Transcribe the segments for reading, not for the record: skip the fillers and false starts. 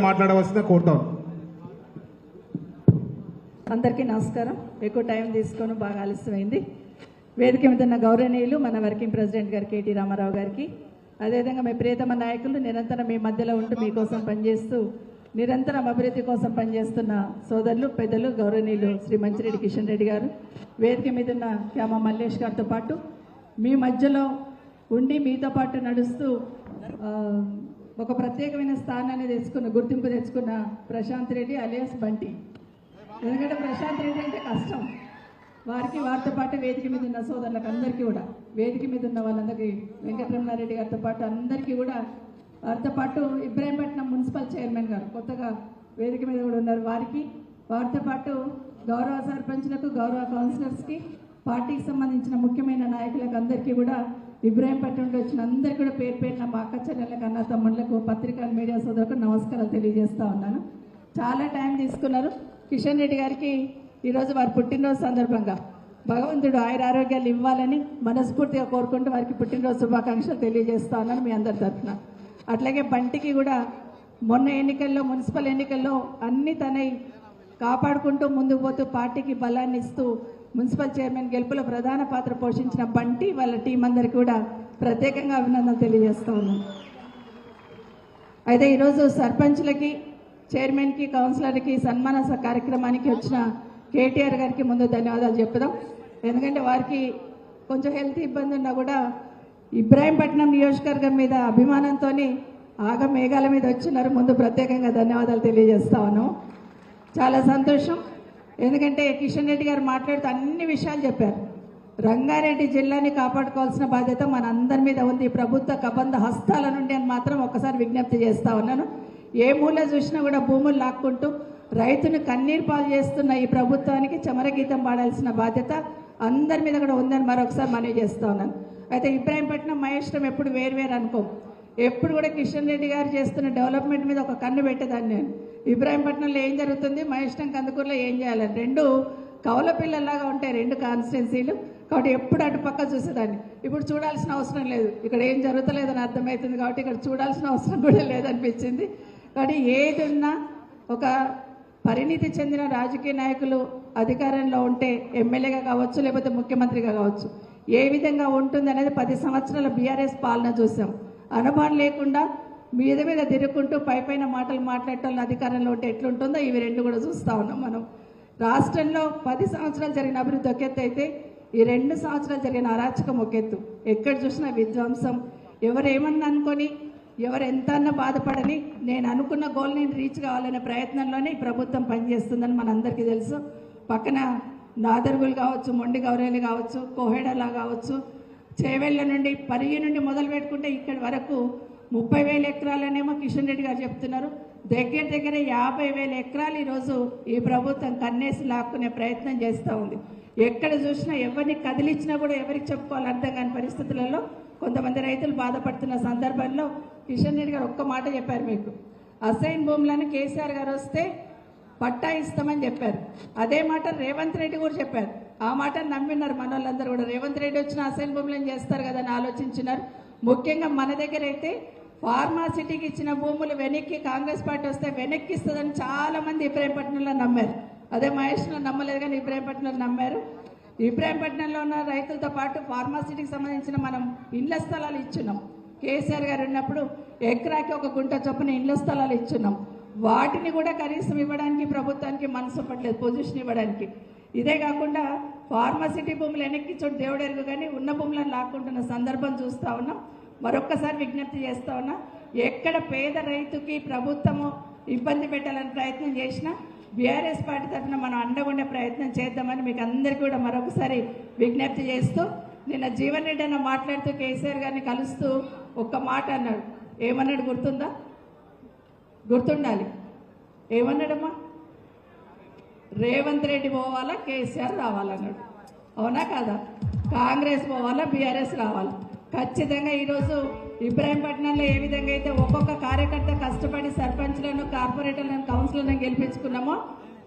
మాట్లాడవలసిందే కోరుతాం. అందరికీ నమస్కారం. ఎక్కువ టైం తీసుకొని బాగా ఆలస్యమైంది. వేదిక మీద ఉన్న గౌరవనీయులు మన వర్కింగ్ ప్రెసిడెంట్ గారు కేటీ రామారావు గారికి, అదేవిధంగా మీ ప్రియతమ నాయకులు నిరంతరం మీ మధ్యలో ఉంటూ మీకోసం పనిచేస్తూ నిరంతరం అభివృద్ధి కోసం పనిచేస్తున్న సోదరులు పెద్దలు గౌరవనీయులు శ్రీ మంచిరెడ్డి కిషన్ రెడ్డి గారు, వేదిక మీద ఉన్న క్యామ మల్లేష్ గారితో పాటు మీ మధ్యలో ఉండి మీతో పాటు నడుస్తూ ఒక ప్రత్యేకమైన స్థానాన్ని తెచ్చుకున్న గుర్తింపు తెచ్చుకున్న ప్రశాంత్ రెడ్డి అలియాస్ బంటి. ఎందుకంటే ప్రశాంత్ రెడ్డి అంటే కష్టం. వారితో పాటు వేదిక మీద ఉన్న సోదరులకు అందరికీ కూడా, వేదిక మీద ఉన్న వాళ్ళందరికీ, వెంకటరమణారెడ్డి గారితో పాటు అందరికీ కూడా, వారితో పాటు ఇబ్రాహీంపట్నం మున్సిపల్ చైర్మన్ గారు కొత్తగా వేదిక మీద కూడా ఉన్నారు, వారితో పాటు గౌరవ సర్పంచ్లకు, గౌరవ కౌన్సిలర్స్కి, పార్టీకి సంబంధించిన ముఖ్యమైన నాయకులకు అందరికీ కూడా, ఇబ్రాహీంపట్నంలో వచ్చిన అందరికీ కూడా పేరు పేరున మా అక్క చెల్లెళ్ళకు, అన్న తమ్ముళ్ళకు, పత్రికా మీడియా సోదరులకు నమస్కారాలు తెలియజేస్తూ ఉన్నాను. చాలా టైం తీసుకున్నారు. కిషన్ రెడ్డి గారికి ఈరోజు వారి పుట్టినరోజు సందర్భంగా భగవంతుడు ఆయుర ఆరోగ్యాలు ఇవ్వాలని మనస్ఫూర్తిగా కోరుకుంటూ వారికి పుట్టినరోజు శుభాకాంక్షలు తెలియజేస్తా ఉన్నాను మీ అందరి తరఫున. అట్లాగే బంటికి కూడా మొన్న ఎన్నికల్లో, మున్సిపల్ ఎన్నికల్లో అన్ని తనై కాపాడుకుంటూ ముందుకు పోతూ పార్టీకి బలాన్ని ఇస్తూ మున్సిపల్ చైర్మన్ గెలుపులో ప్రధాన పాత్ర పోషించిన బంటి వాళ్ళ టీం అందరికీ కూడా ప్రత్యేకంగా అభినందనలు తెలియజేస్తూ ఉన్నాను. అయితే ఈరోజు సర్పంచ్లకి, చైర్మన్కి, కౌన్సిలర్కి సన్మాన కార్యక్రమానికి వచ్చిన కేటీఆర్ గారికి ముందు ధన్యవాదాలు చెప్పుదాం. ఎందుకంటే వారికి కొంచెం హెల్త్ ఇబ్బంది ఉన్నా కూడా ఇబ్రాహీంపట్నం నియోజకవర్గం మీద అభిమానంతో ఆగ మేఘాల మీద వచ్చినారు. ముందు ప్రత్యేకంగా ధన్యవాదాలు తెలియజేస్తా ఉన్నాం. చాలా సంతోషం. ఎందుకంటే కిషన్ రెడ్డి గారు మాట్లాడుతూ అన్ని విషయాలు చెప్పారు. రంగారెడ్డి జిల్లాని కాపాడుకోవాల్సిన బాధ్యత మన అందరి మీద ఉంది, ప్రభుత్వ కబంధ హస్తాల నుండి అని మాత్రం ఒక్కసారి విజ్ఞప్తి చేస్తా ఉన్నాను. ఏ మూల చూసినా కూడా భూములు లాక్కుంటూ రైతును కన్నీరు పాలు చేస్తున్న ఈ ప్రభుత్వానికి చమరగీతం పాడాల్సిన బాధ్యత అందరి మీద కూడా ఉందని మరొకసారి మనవి చేస్తూ ఉన్నాను. అయితే ఇబ్రాహీంపట్నం, మహేశ్వరం ఎప్పుడు వేరువేరు అనుకో, ఎప్పుడు కూడా కిషన్ రెడ్డి గారు చేస్తున్న డెవలప్మెంట్ మీద ఒక కన్ను పెట్టేదాన్ని నేను. ఇబ్రాహీంపట్నంలో ఏం జరుగుతుంది, మహేశ్వరం, కందుకూరులో ఏం చేయాలని, రెండు కౌల పిల్లల్లాగా ఉంటాయి రెండు కాన్స్టిట్యున్సీలు. కాబట్టి ఎప్పుడు అటు పక్క చూసేదాన్ని. ఇప్పుడు చూడాల్సిన అవసరం లేదు, ఇక్కడ ఏం జరుగుతలేదని అర్థమవుతుంది. కాబట్టి ఇక్కడ చూడాల్సిన అవసరం కూడా లేదనిపించింది. కాబట్టి ఏది ఉన్నా ఒక పరిణితి చెందిన రాజకీయ నాయకులు అధికారంలో ఉంటే, ఎమ్మెల్యేగా కావచ్చు లేకపోతే ముఖ్యమంత్రిగా కావచ్చు, ఏ విధంగా ఉంటుంది అనేది 10 సంవత్సరాల బీఆర్ఎస్ పాలన చూసాం. అనుభవం లేకుండా మీద మీద తిరుగుకుంటూ పైపైన మాటలు మాట్లాడటం అధికారంలో ఉంటే ఎట్లుంటుందో ఇవి రెండు కూడా చూస్తూ ఉన్నాం మనం. రాష్ట్రంలో 10 సంవత్సరాలు జరిగిన అభివృద్ధి ఒక ఎత్తు అయితే, ఈ 2 సంవత్సరాలు జరిగిన అరాచకం ఒక ఎత్తు. ఎక్కడ చూసినా విధ్వంసం. ఎవరు ఏమన్నా అనుకొని, ఎవరు ఎంత అన్నా బాధపడని, నేను అనుకున్న గోల్ నేను రీచ్ కావాలనే ప్రయత్నంలోనే ఈ ప్రభుత్వం పనిచేస్తుందని మనందరికీ తెలుసు. పక్కన నాదర్గులు కావచ్చు, మొండి గౌరేలు కావచ్చు, కోహెడలా కావచ్చు, చేవెళ్ళ నుండి, పరిగి నుండి మొదలు పెట్టుకుంటే ఇక్కడి వరకు 30,000 ఎకరాలనేమో కిషన్ రెడ్డి గారు చెప్తున్నారు. దగ్గర 50,000 ఎకరాలు ఈరోజు ఈ ప్రభుత్వం కన్నేసి లాక్కునే ప్రయత్నం చేస్తూ ఉంది. ఎక్కడ చూసినా ఎవరిని కదిలించినా కూడా ఎవరికి చెప్పుకోవాలి అర్థం కాని పరిస్థితులలో కొంతమంది రైతులు బాధపడుతున్న సందర్భంలో కిషన్ రెడ్డి గారు ఒక్క మాట చెప్పారు. మీకు అసైన్ భూములను కేసీఆర్ గారు వస్తే పట్టా ఇస్తామని చెప్పారు. అదే మాట రేవంత్ రెడ్డి కూడా చెప్పారు. ఆ మాట నమ్మినారు మన వాళ్ళందరూ కూడా. రేవంత్ రెడ్డి వచ్చిన అసైన్ భూములను చేస్తారు కదా అని ఆలోచించినారు. ముఖ్యంగా మన దగ్గర అయితే ఫార్మాసిటీకి ఇచ్చిన భూములు వెనక్కి కాంగ్రెస్ పార్టీ వస్తే వెనక్కి ఇస్తుందని చాలా మంది ఇబ్రాహీంపట్నంలో నమ్మారు. అదే మహేష్లో నమ్మలేదు కానీ ఇబ్రాహీంపట్నంలో నమ్మారు. ఇబ్రాహీంపట్నంలో ఉన్న రైతులతో పాటు ఫార్మాసిటీకి సంబంధించిన మనం ఇళ్ల స్థలాలు ఇచ్చున్నాం. కేసీఆర్ గారు ఉన్నప్పుడు ఎకరాకి 1 గుంట చొప్పున ఇళ్ల స్థలాలు ఇచ్చున్నాం. వాటిని కూడా కనీసం ఇవ్వడానికి ప్రభుత్వానికి మనసు పడలేదు, పొజిషన్ ఇవ్వడానికి. ఇదే కాకుండా ఫార్మాసిటీ భూములు వెనక్కి చోటు దేవుడెరుగు కానీ ఉన్న భూములను లాక్కుంటున్న సందర్భం చూస్తూ ఉన్నాం. మరొక్కసారి విజ్ఞప్తి చేస్తూ ఉన్నా, ఎక్కడ పేద రైతుకి ప్రభుత్వము ఇబ్బంది పెట్టాలని ప్రయత్నం చేసినా బీఆర్ఎస్ పార్టీ తరఫున మనం అండగుండే ప్రయత్నం చేద్దామని మీకు అందరికీ కూడా మరొకసారి విజ్ఞప్తి చేస్తూ, నిన్న జీవన్ రెడ్డి అన్న మాట్లాడుతూ కేసీఆర్ గారిని కలుస్తూ ఒక్క మాట అన్నాడు. ఏమన్నాడు గుర్తుందా? గుర్తుండాలి. ఏమన్నాడమ్మా? రేవంత్ రెడ్డి పోవాలా, కేసీఆర్ రావాలన్నాడు. అవునా కాదా? కాంగ్రెస్ పోవాలా, బీఆర్ఎస్ రావాలా? ఖచ్చితంగా ఈరోజు ఇబ్రాహీంపట్నంలో ఏ విధంగా అయితే ఒక్కొక్క కార్యకర్త కష్టపడి సర్పంచ్లను, కార్పొరేటర్లను, కౌన్సిలర్లను గెలిపించుకున్నామో,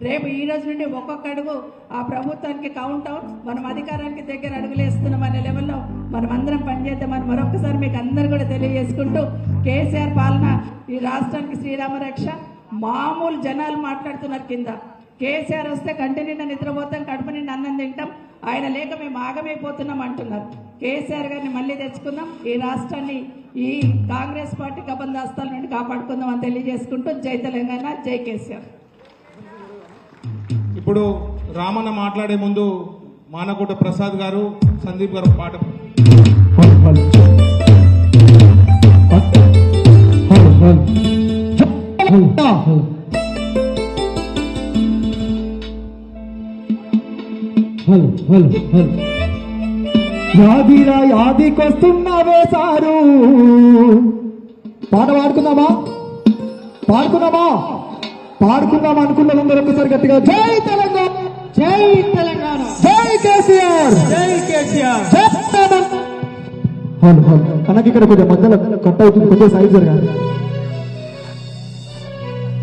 రేపు ఈ రోజు నుండి ఒక్కొక్క అడుగు ఆ ప్రభుత్వానికి కౌంట్ అవుట్, మనం అధికారానికి దగ్గర అడుగులేస్తున్నాం అనే లెవెల్లో మనం అందరం పనిచేద్దామని మరొకసారి మీకు అందరూ కూడా తెలియజేసుకుంటూ, కేసీఆర్ పాలన ఈ రాష్ట్రానికి శ్రీరామ రక్ష, మామూలు జనాలు మాట్లాడుతున్నారు కింద. కేసీఆర్ వస్తే కంటి నిండా నిద్రపోతాం, కడుపు నిండా అన్నం తింటాం, ఆయన లేక మేము ఆగమైపోతున్నాం అంటున్నారు. కేసీఆర్ గారిని మళ్ళీ తెచ్చుకుందాం, ఈ రాష్ట్రాన్ని ఈ కాంగ్రెస్ పార్టీ కబందాస్తాల నుండి కాపాడుకుందాం అని తెలియజేసుకుంటూ జై తెలంగాణ, జై కేసీఆర్. ఇప్పుడు రామన్న మాట్లాడే ముందు మానకోట ప్రసాద్ గారు, సందీప్ గారు పాట. యాదిరా యాదికొస్తున్నావే సారు. పాట పాడుకుందామా పాడుకుందాం అనుకున్న అందరూ ఒకసారి గట్టిగా జై తెలంగాణ, జై తెలంగాణ, జై కేసీఆర్, జై కేసీఆర్, జై తెలంగాణ. అన్నకి ఇక్కడ కొంచెం మధ్యలో కట్ అవుతుంది, కొంచెం సైజ్ జరగాలి.